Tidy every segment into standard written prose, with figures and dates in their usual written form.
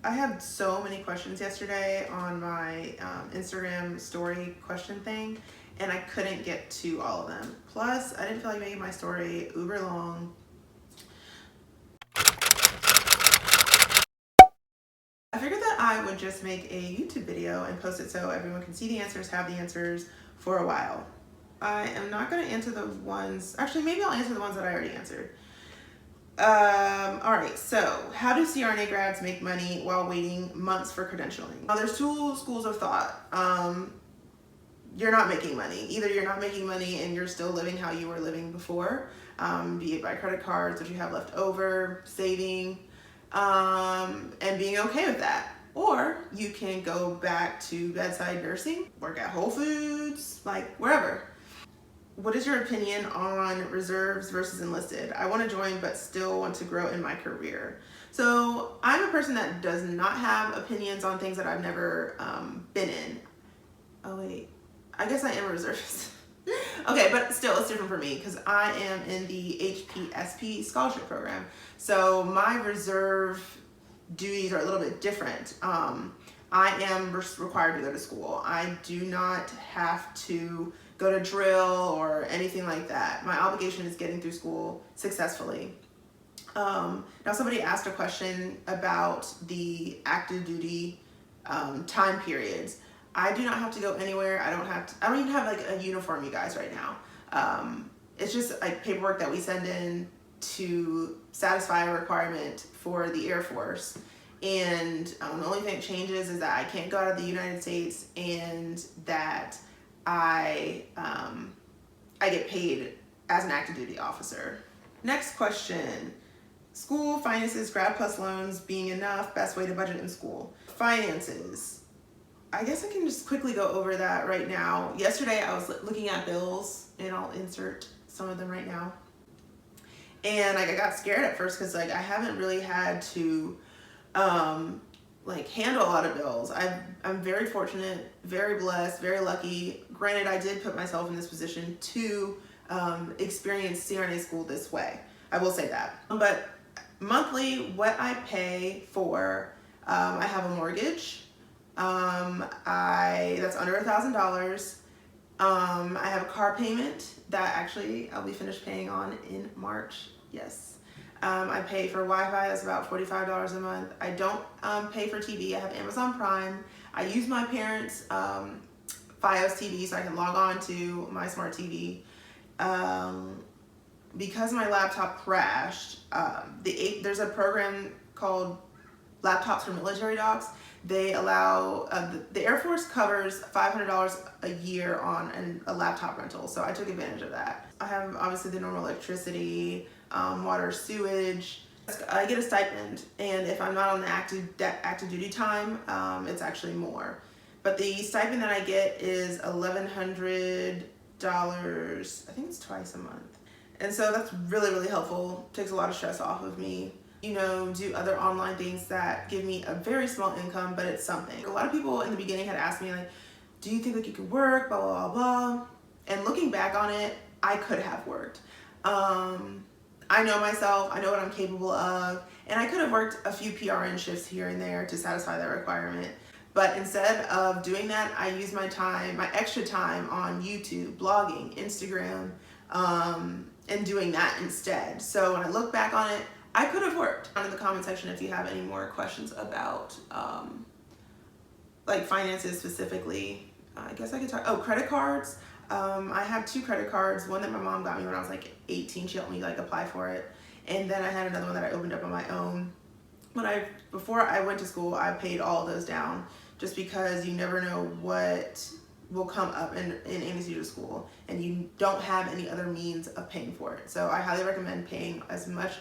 I had so many questions yesterday on my Instagram story question thing, and I couldn't get to all of them. Plus, I didn't feel like making my story uber long. I figured that I would just make a YouTube video and post it so everyone can see the answers, have the answers for a while. I am not going to answer the ones, actually maybe I'll answer the ones that I already answered. All right, so how do CRNA grads make money while waiting months for credentialing? Now, there's two schools of thought. You're not making money. Either you're not making money and you're still living how you were living before, be it by credit cards, what you have left over, saving, and being okay with that. Or you can go back to bedside nursing, work at Whole Foods, like wherever. What is your opinion on reserves versus enlisted? I want to join but still want to grow in my career. So I'm a person that does not have opinions on things that I've never been in. Oh wait, I guess I am a reservist. Okay, but still it's different for me because I am in the HPSP scholarship program. So my reserve duties are a little bit different. I am required to go to school. I do not have to go to drill or anything like that. My obligation is getting through school successfully. Now somebody asked a question about the active duty time periods. I do not have to go anywhere. I don't even have like a uniform, you guys, right now. It's just like paperwork that we send in to satisfy a requirement for the Air Force. And the only thing that changes is that I can't go out of the United States and that I get paid as an active duty officer. Next question. School finances, grad plus loans being enough, best way to budget in school. Finances. I guess I can just quickly go over that right now. Yesterday I was looking at bills, and I'll insert some of them right now. And like I got scared at first because like I haven't really had to like handle a lot of bills. I'm very fortunate, very blessed, very lucky. Granted, I did put myself in this position to experience CRNA school this way. I will say that. But monthly, what I pay for, I have a mortgage. That's under $1,000. I have a car payment that actually I'll be finished paying on in March. Yes. I pay for Wi-Fi, that's about $45 a month. I don't pay for TV. I have Amazon Prime. I use my parents' Fios TV so I can log on to my smart TV. Because my laptop crashed, there's a program called Laptops for Military Docs. They allow, the Air Force covers $500 a year on a laptop rental, so I took advantage of that. I have obviously the normal electricity, water, sewage. I get a stipend, and if I'm not on the active duty time, it's actually more. But the stipend that I get is $1,100, I think it's twice a month. And so that's really, really helpful. Takes a lot of stress off of me. You know, do other online things that give me a very small income, but it's something. A lot of people in the beginning had asked me like, do you think like you could work, blah, blah, blah, blah. And looking back on it, I could have worked. I know myself, I know what I'm capable of, and I could have worked a few PRN shifts here and there to satisfy that requirement. But instead of doing that, I use my time, my extra time on YouTube, blogging, Instagram, and doing that instead. So when I look back on it, I could have worked. Down in the comment section if you have any more questions about like finances specifically. I guess I could talk, credit cards. I have 2 credit cards, one that my mom got me when I was like 18, she helped me like apply for it. And then I had another one that I opened up on my own. Before I went to school, I paid all of those down just because you never know what will come up in anesthesia school and you don't have any other means of paying for it. So I highly recommend paying as much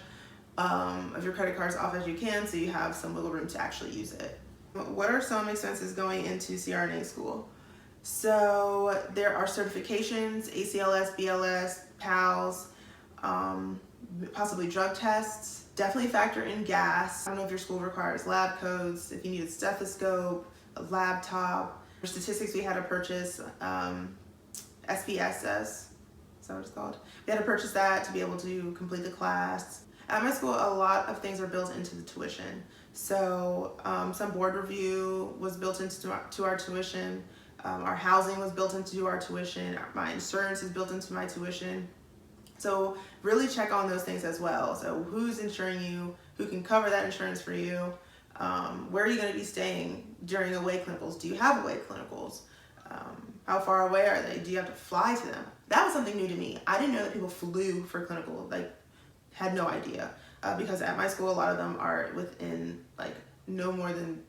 of your credit cards off as you can so you have some wiggle room to actually use it. What are some expenses going into CRNA school? So there are certifications, ACLS, BLS, PALS, possibly drug tests. Definitely factor in gas. I don't know if your school requires lab codes, if you need a stethoscope, a laptop. For statistics, we had to purchase SPSS, is that what it's called? We had to purchase that to be able to complete the class. At my school, a lot of things are built into the tuition. So some board review was built into our tuition. Our housing was built into our tuition. My insurance is built into my tuition. So really check on those things as well. So who's insuring you? Who can cover that insurance for you? Where are you going to be staying during away clinicals? Do you have away clinicals? How far away are they? Do you have to fly to them? That was something new to me. I didn't know that people flew for clinical, like had no idea. Because at my school, a lot of them are within like no more than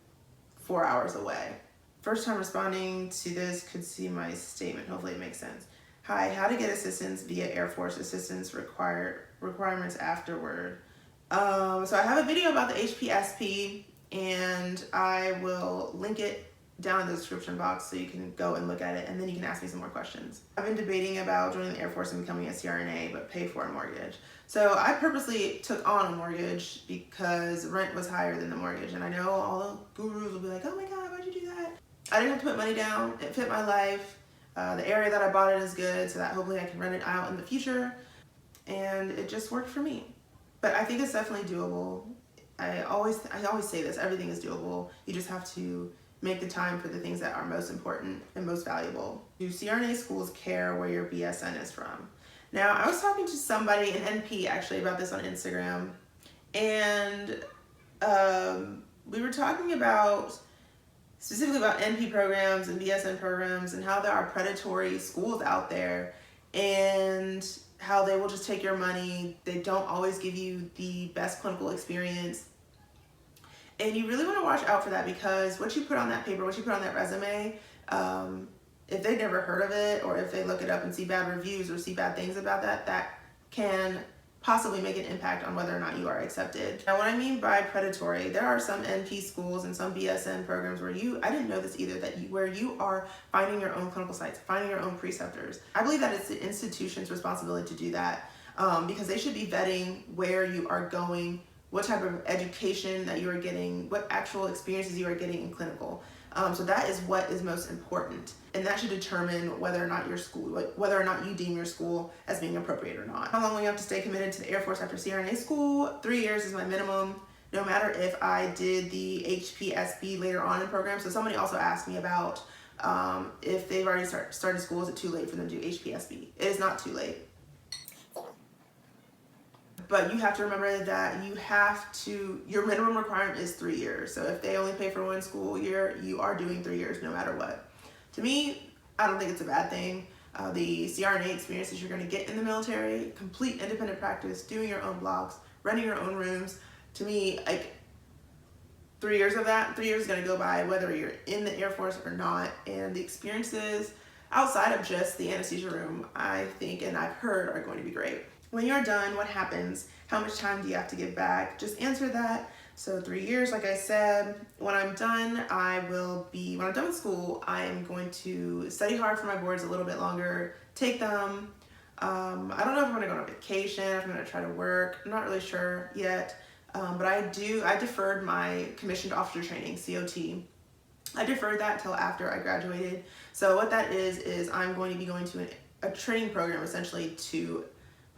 4 hours away. First time responding to this could see my statement. Hopefully it makes sense. Hi, how to get assistance via Air Force assistance requirements afterward. So I have a video about the HPSP and I will link it down in the description box so you can go and look at it, and then you can ask me some more questions. I've been debating about joining the Air Force and becoming a CRNA, but pay for a mortgage. So I purposely took on a mortgage because rent was higher than the mortgage, and I know all the gurus will be like, oh my God, why'd you do that? I didn't have to put money down, it fit my life. The area that I bought it is good, so that hopefully I can rent it out in the future, and it just worked for me. But I think it's definitely doable. I always say this, everything is doable. You just have to make the time for the things that are most important and most valuable. Do CRNA schools care where your BSN is from? Now, I was talking to somebody, an NP actually, about this on Instagram, and we were talking about specifically about NP programs and BSN programs and how there are predatory schools out there and how they will just take your money. They don't always give you the best clinical experience. And you really want to watch out for that, because what you put on that paper, what you put on that resume, if they've never heard of it, or if they look it up and see bad reviews or see bad things about that, that can possibly make an impact on whether or not you are accepted. Now, what I mean by predatory, there are some NP schools and some BSN programs where I didn't know this either, where you are finding your own clinical sites, finding your own preceptors. I believe that it's the institution's responsibility to do that, because they should be vetting where you are going, what type of education that you are getting, what actual experiences you are getting in clinical. So that is what is most important, and that should determine whether or not whether or not you deem your school as being appropriate or not. How long will you have to stay committed to the Air Force after CRNA school? 3 years is my minimum, no matter if I did the HPSP later on in program. So somebody also asked me about if they've already started school, is it too late for them to do HPSP? It is not too late. But you have to remember that your minimum requirement is 3 years. So if they only pay for 1 school year, you are doing 3 years no matter what. To me, I don't think it's a bad thing. The CRNA experience that you're going to get in the military, complete independent practice, doing your own blocks, running your own rooms. To me, like 3 years of that, 3 years is going to go by whether you're in the Air Force or not. And the experiences outside of just the anesthesia room, I think, and I've heard, are going to be great. When you're done, what happens? How much time do you have to give back? Just answer that. So 3 years, like I said, when I'm done with school, I am going to study hard for my boards a little bit longer, take them. I don't know if I'm gonna go on vacation, if I'm gonna try to work. I'm not really sure yet, but I deferred my commissioned officer training, COT. I deferred that until after I graduated. So what that is I'm going to be going to a training program essentially to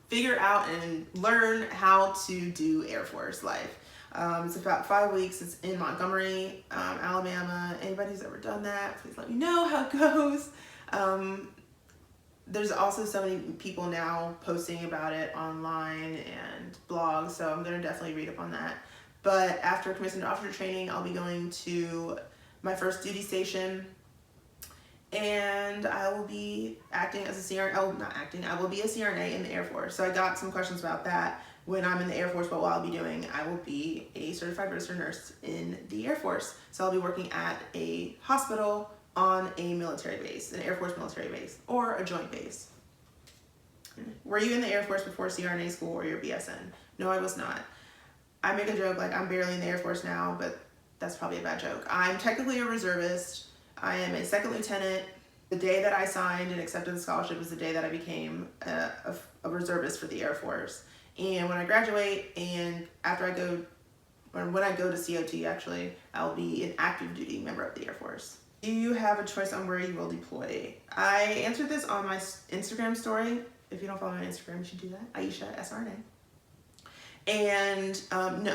figure out and learn how to do Air Force life. It's about 5 weeks. It's in Montgomery, Alabama. Anybody who's ever done that, please let me know how it goes. There's also so many people now posting about it online and blogs, so I'm gonna definitely read up on that. But after commissioned officer training, I'll be going to my first duty station, and I will be acting as a CRNA, I will be a CRNA in the Air Force. So I got some questions about that. When I'm in the Air Force, but what I'll be doing, I will be a certified registered nurse in the Air Force. So I'll be working at a hospital on a military base, an Air Force military base, or a joint base. Were you in the Air Force before CRNA school or your BSN? No, I was not. I make a joke like I'm barely in the Air Force now, but that's probably a bad joke. I'm technically a reservist. I am a second lieutenant. The day that I signed and accepted the scholarship was the day that I became a reservist for the Air Force. And when I graduate and when I go to COT, actually, I'll be an active duty member of the Air Force. Do you have a choice on where you will deploy? I answered this on my Instagram story. If you don't follow me on Instagram, you should do that. Aisha SRNA. And no.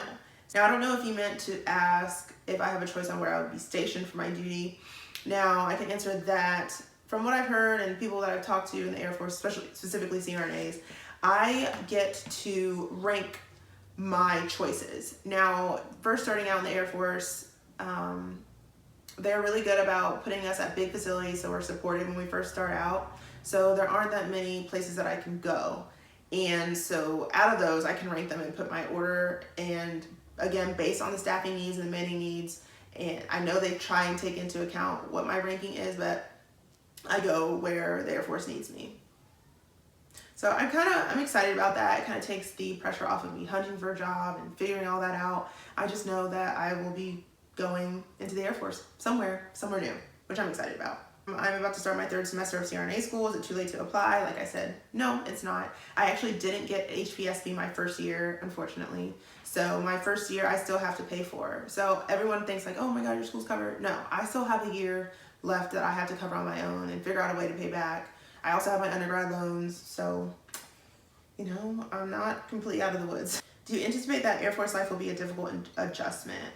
Now, I don't know if you meant to ask if I have a choice on where I would be stationed for my duty. Now, I can answer that. From what I've heard and people that I've talked to in the Air Force, specifically CRNAs, I get to rank my choices. Now, first starting out in the Air Force, they're really good about putting us at big facilities, so we're supported when we first start out. So there aren't that many places that I can go. And so out of those, I can rank them and put my order, and again, based on the staffing needs and the manning needs. And I know they try and take into account what my ranking is, but I go where the Air Force needs me. So I'm excited about that. It kind of takes the pressure off of me hunting for a job and figuring all that out. I just know that I will be going into the Air Force somewhere new, which I'm excited about. I'm about to start my 3rd semester of CRNA school. Is it too late to apply? Like I said, no, it's not. I actually didn't get HPSP my first year, unfortunately. So my first year, I still have to pay for. So everyone thinks like, oh my God, your school's covered. No, I still have a year left that I have to cover on my own and figure out a way to pay back. I also have my undergrad loans, so, you know, I'm not completely out of the woods. Do you anticipate that Air Force life will be a difficult adjustment?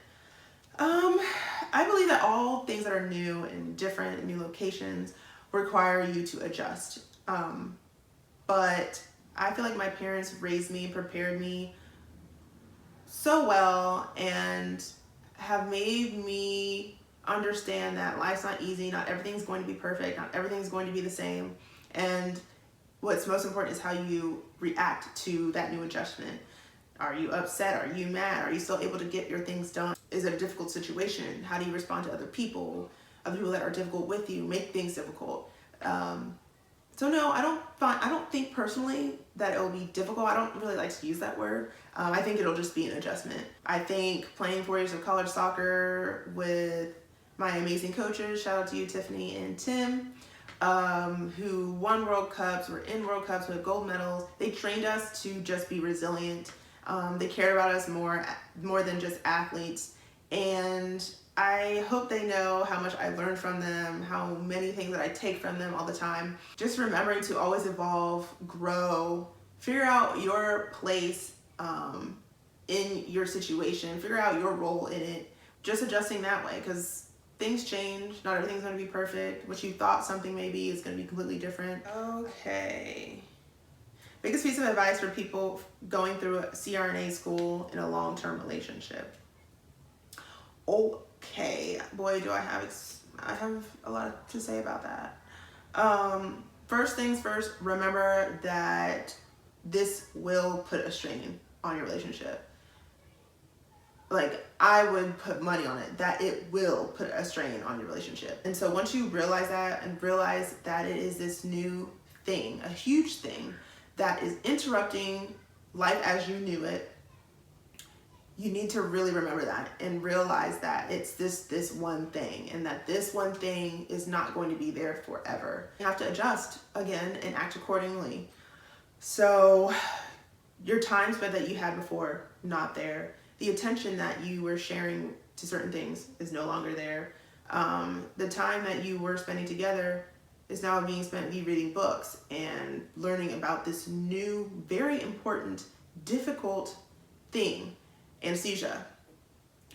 I believe that all things that are new and different in new locations require you to adjust. But I feel like my parents raised me, prepared me so well, and have made me understand that life's not easy, not everything's going to be perfect, not everything's going to be the same. And what's most important is how you react to that new adjustment. Are you upset? Are you mad? Are you still able to get your things done? Is it a difficult situation? How do you respond to other people that are difficult with you, make things difficult? So no, I don't think personally that it will be difficult. I don't really like to use that word. I think it'll just be an adjustment. I think playing 4 years of college soccer with my amazing coaches, shout out to you, Tiffany and Tim, who won World Cups, were in World Cups with gold medals. They trained us to just be resilient. They cared about us more than just athletes. And I hope they know how much I learned from them, how many things that I take from them all the time. Just remembering to always evolve, grow, figure out your place in your situation, figure out your role in it, just adjusting that way, because things change. Not everything's going to be perfect. What you thought something maybe is going to be completely different. Okay. Biggest piece of advice for people going through a CRNA school in a long-term relationship. Okay, boy, do I have a lot to say about that. First things first, remember that this will put a strain on your relationship. Like, I would put money on it, that it will put a strain on your relationship. And so once you realize that, and realize that it is this new thing, a huge thing, that is interrupting life as you knew it, you need to really remember that and realize that it's this one thing, and that this one thing is not going to be there forever. You have to adjust again and act accordingly. So your time spent that you had before, not there. The attention that you were sharing to certain things is no longer there. The time that you were spending together is now being spent reading books and learning about this new, very important, difficult thing, anesthesia.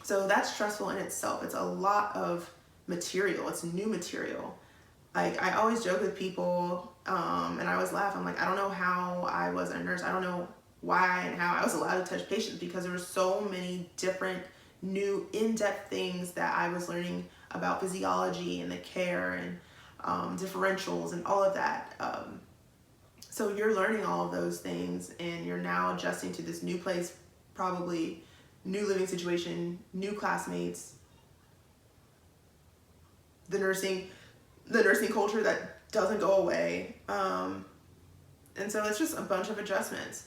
So that's stressful in itself. It's a lot of material. It's new material. Like, I always joke with people, and I always laugh. I'm like, I don't know how I was a nurse. I don't know why and how I was allowed to touch patients, because there were so many different new in-depth things that I was learning about physiology and the care and differentials and all of that. So you're learning all of those things, and you're now adjusting to this new place, probably new living situation, new classmates, the nursing culture that doesn't go away. And so it's just a bunch of adjustments.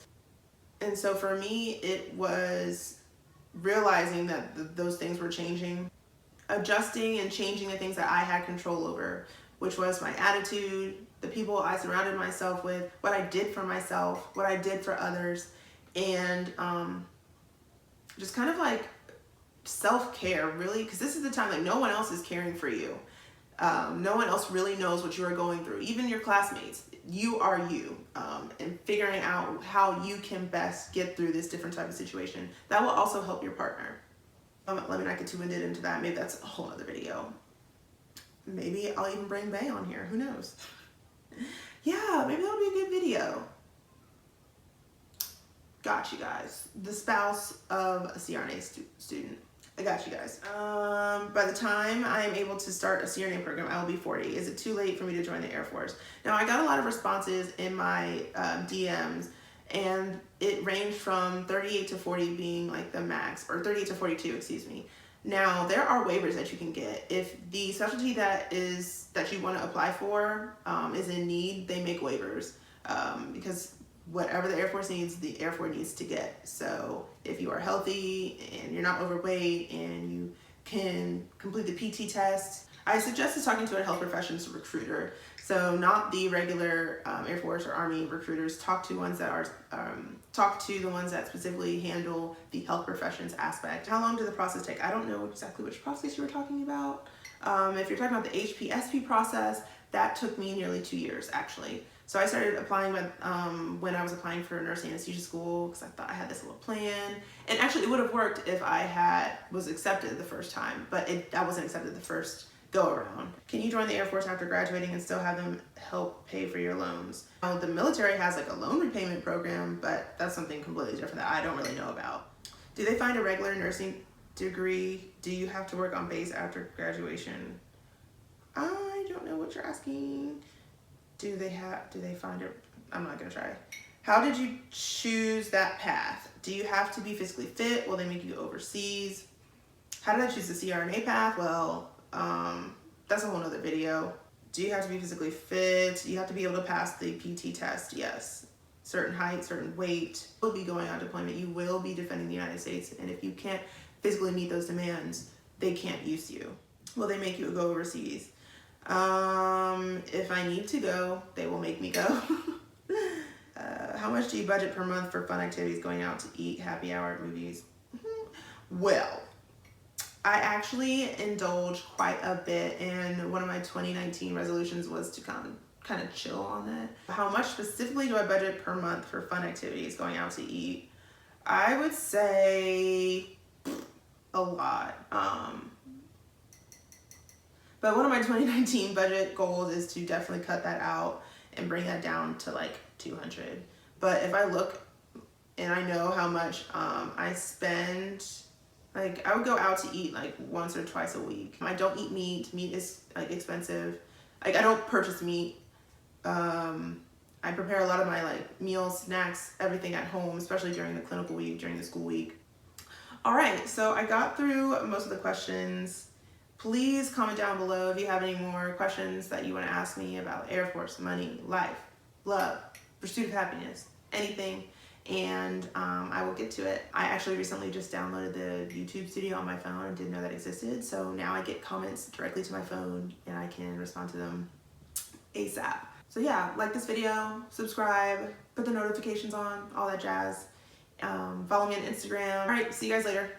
And so for me, it was realizing that those things were changing, adjusting and changing the things that I had control over, which was my attitude, the people I surrounded myself with, what I did for myself, what I did for others, and just kind of like self-care, really, because this is the time like no one else is caring for you. No one else really knows what you are going through, even your classmates. You are you, and figuring out how you can best get through this different type of situation. That will also help your partner. Let me not get too winded into that. Maybe that's a whole other video. Maybe I'll even bring Bay on here. Who knows? Yeah, maybe that'll be a good video. Got you guys. The spouse of a CRNA student. I got you guys. By the time I'm able to start a CRNA program, I will be 40. Is it too late for me to join the Air Force? Now, I got a lot of responses in my DMs, and it ranged from 38 to 40 being like the max, or 38 to 42, excuse me. Now, there are waivers that you can get. If the specialty that you want to apply for is in need, they make waivers, because whatever the Air Force needs, the Air Force needs to get. So if you are healthy and you're not overweight and you can complete the PT test, I suggest talking to a health professions recruiter. So not the regular Air Force or Army recruiters. Talk to the ones that specifically handle the health professions aspect. How long did the process take? I don't know exactly which process you were talking about. If you're talking about the HPSP process, that took me nearly 2 years actually. So I started applying when I was applying for nursing anesthesia school, because I thought I had this little plan. And actually it would have worked if I was accepted the first time, but I wasn't accepted the first go around. Can you join the Air Force after graduating and still have them help pay for your loans? Now, the military has like a loan repayment program, but that's something completely different that I don't really know about. Do they find a regular nursing degree? Do you have to work on base after graduation? I don't know what you're asking. Do they find it? I'm not gonna try. How did you choose that path? Do you have to be physically fit? Will they make you go overseas? How did I choose the CRNA path? Well, that's a whole nother video. Do you have to be physically fit? You have to be able to pass the PT test, yes. Certain height, certain weight. You will be going on deployment. You will be defending the United States. And if you can't physically meet those demands, they can't use you. Will they make you go overseas? If I need to go, they will make me go. How much do you budget per month for fun activities, going out to eat, happy hour, movies? Well, I actually indulge quite a bit, and one of my 2019 resolutions was to kind of chill on that. How much specifically do I budget per month for fun activities, going out to eat? I would say a lot. But one of my 2019 budget goals is to definitely cut that out and bring that down to like 200. But if I look and I know how much I spend, like I would go out to eat like once or twice a week. I don't eat meat. Meat is like expensive. Like I don't purchase meat. I prepare a lot of my like meals, snacks, everything at home, especially during the clinical week, during the school week. All right, so I got through most of the questions. Please comment down below if you have any more questions that you want to ask me about Air Force, money, life, love, pursuit of happiness, anything, and I will get to it. I actually recently just downloaded the YouTube Studio on my phone and didn't know that existed, so now I get comments directly to my phone and I can respond to them ASAP. So yeah, like this video, subscribe, put the notifications on, all that jazz. Follow me on Instagram. All right, see you guys later.